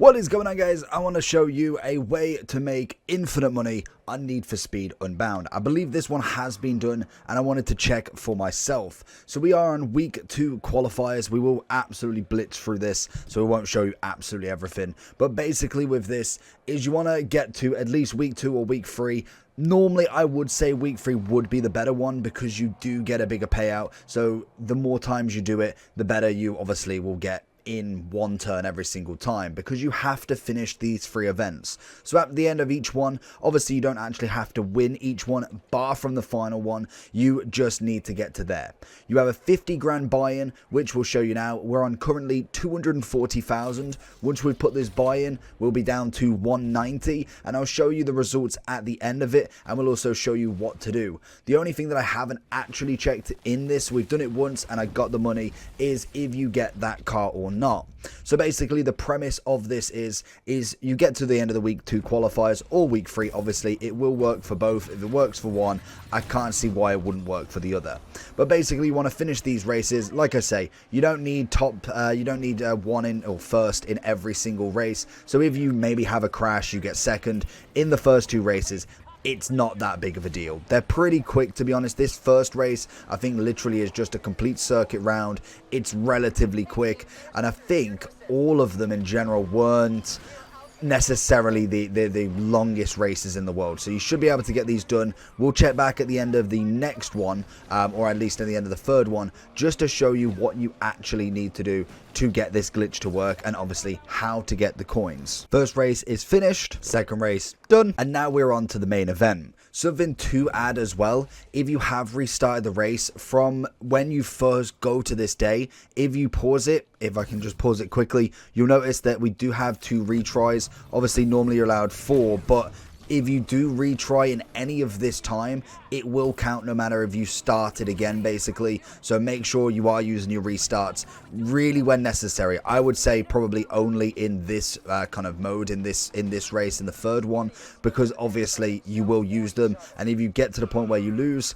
What is going on, guys? I want to show you a way to make infinite money on Need for Speed Unbound. I believe this one has been done and I wanted to check for myself. So we are on week 2 qualifiers. We will absolutely blitz through this, so we won't show you absolutely everything. But basically with this is you want to get to at least week 2 or week 3. Normally, I would say week 3 would be the better one because you do get a bigger payout. So the more times you do it, the better you obviously will get in one turn every single time, because you have to finish these 3 events. So at the end of each one, obviously you don't actually have to win each one bar from the final one, you just need to get to there. You have a 50 grand buy-in, which we'll show you now. We're on currently 240,000. Once we put this buy-in, we'll be down to 190, and I'll show you the results at the end of it, and we'll also show you what to do. The only thing that I haven't actually checked in this, we've done it once and I got the money, is if you get that car or not. So basically the premise of this is you get to the end of the week 2 qualifiers or week 3. Obviously it will work for both. If it works for one, I can't see why it wouldn't work for the other. But basically you want to finish these races. Like I say, you don't need one in or first in every single race. So if you maybe have a crash, you get second in the first 2 races. It's not that big of a deal. They're pretty quick, to be honest. This first race, I think, literally is just a complete circuit round. It's relatively quick, and I think all of them in general weren't necessarily the longest races in the world, so you should be able to get these done. We'll check back at the end of the next one, or at least at the end of the 3rd one, just to show you what you actually need to do to get this glitch to work, and obviously how to get the coins. First race is finished, second race done, and now we're on to the main event. Something to add as well, if you have restarted the race from when you first go to this day, if you pause it, if I can just pause it quickly, you'll notice that we do have 2 retries. Obviously normally you're allowed 4, but if you do retry in any of this time, it will count no matter if you start it again, basically. So make sure you are using your restarts really when necessary. I would say probably only in this kind of mode, in this race, in the 3rd one, because obviously you will use them, and if you get to the point where you lose,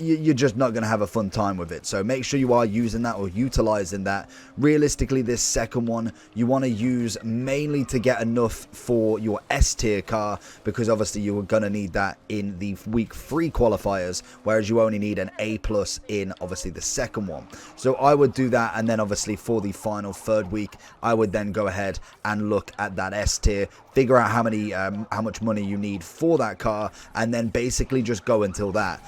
you're just not going to have a fun time with it. So make sure you are using that or utilizing that. Realistically, this second one you want to use mainly to get enough for your S tier car, because obviously you are going to need that in the week 3 qualifiers, whereas you only need an A+ in obviously the second one. So I would do that, and then obviously for the final 3rd week I would then go ahead and look at that S tier, figure out how much money you need for that car, and then basically just go until that.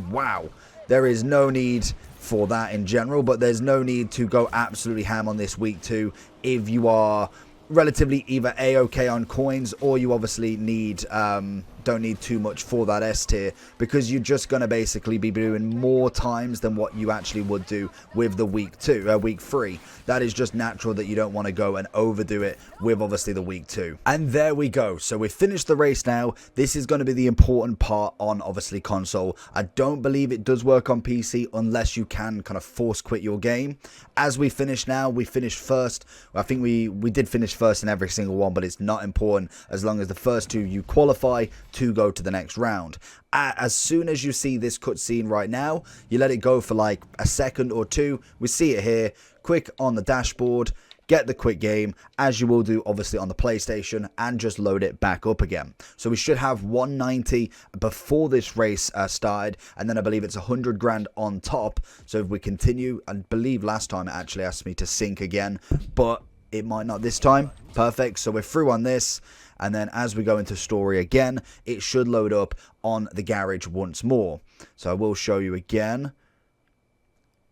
Wow, there is no need for that in general, but there's no need to go absolutely ham on this week 2 if you are relatively either A-okay on coins, or you obviously need don't need too much for that S tier, because you're just going to basically be doing more times than what you actually would do with the week 3. That is just natural that you don't want to go and overdo it with obviously the week 2. And there we go. So we've finished the race now. This is going to be the important part on obviously console. I don't believe it does work on PC unless you can kind of force quit your game. As we finish now, we finished first. I think we did finish first in every single one, but it's not important as long as the first 2 you qualify to go to the next round. As soon as you see this cutscene right now, you let it go for like a second or 2. We see it here, quick on the dashboard, get the quick game, as you will do obviously on the PlayStation, and just load it back up again. So we should have 190 before this race started, and then I believe it's 100 grand on top. So if we continue, I believe last time it actually asked me to sync again, but it might not this time. Perfect. So we're through on this, and then as we go into story again, it should load up on the garage once more. So I will show you again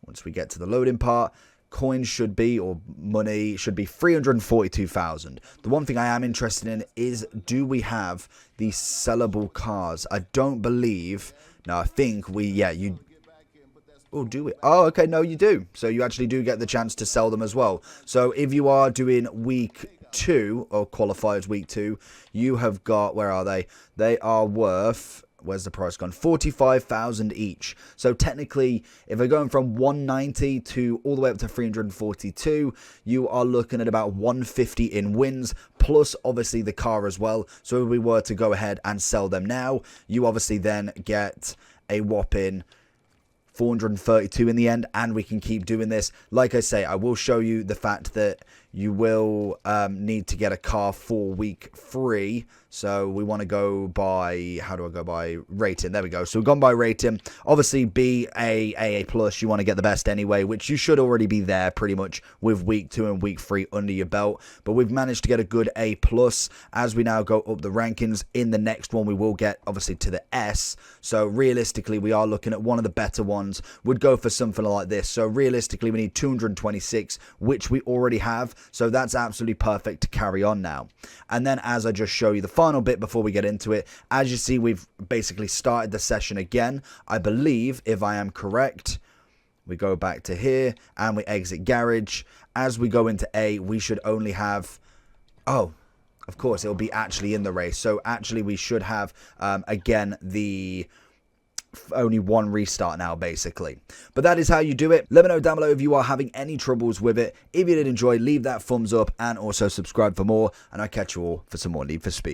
once we get to the loading part. Coins should be, or money should be, 342,000. The one thing I am interested in is, do we have the sellable cars? I don't believe. No, I think we, yeah, you. Oh, do we? Oh, okay, no, you do. So you actually do get the chance to sell them as well. So if you are doing week 2, or qualifiers week 2, you have got, where are they? They are worth, where's the price gone? 45,000 each. So technically, if we're going from 190 to all the way up to 342, you are looking at about 150 in wins, plus obviously the car as well. So if we were to go ahead and sell them now, you obviously then get a whopping 432 in the end, and we can keep doing this. Like I say, I will show you the fact that you will need to get a car for week 3. So we want to go by, how do I go by rating? There we go. So we've gone by rating. Obviously, B, A, AA+, you want to get the best anyway, which you should already be there pretty much with week 2 and week 3 under your belt. But we've managed to get a good A+. As we now go up the rankings, in the next one, we will get, obviously, to the S. So realistically, we are looking at one of the better ones. Would go for something like this. So realistically, we need 226, which we already have. So that's absolutely perfect to carry on now. And then as I just show you the final bit before we get into it, as you see, we've basically started the session again. I believe, if I am correct, we go back to here and we exit garage. As we go into A, we should only have, oh, of course, it'll be actually in the race. So actually we should have, again, the only one restart now, basically. But that is how you do it. Let me know down below if you are having any troubles with it. If you did enjoy, leave that thumbs up and also subscribe for more. And I'll catch you all for some more Need for Speed.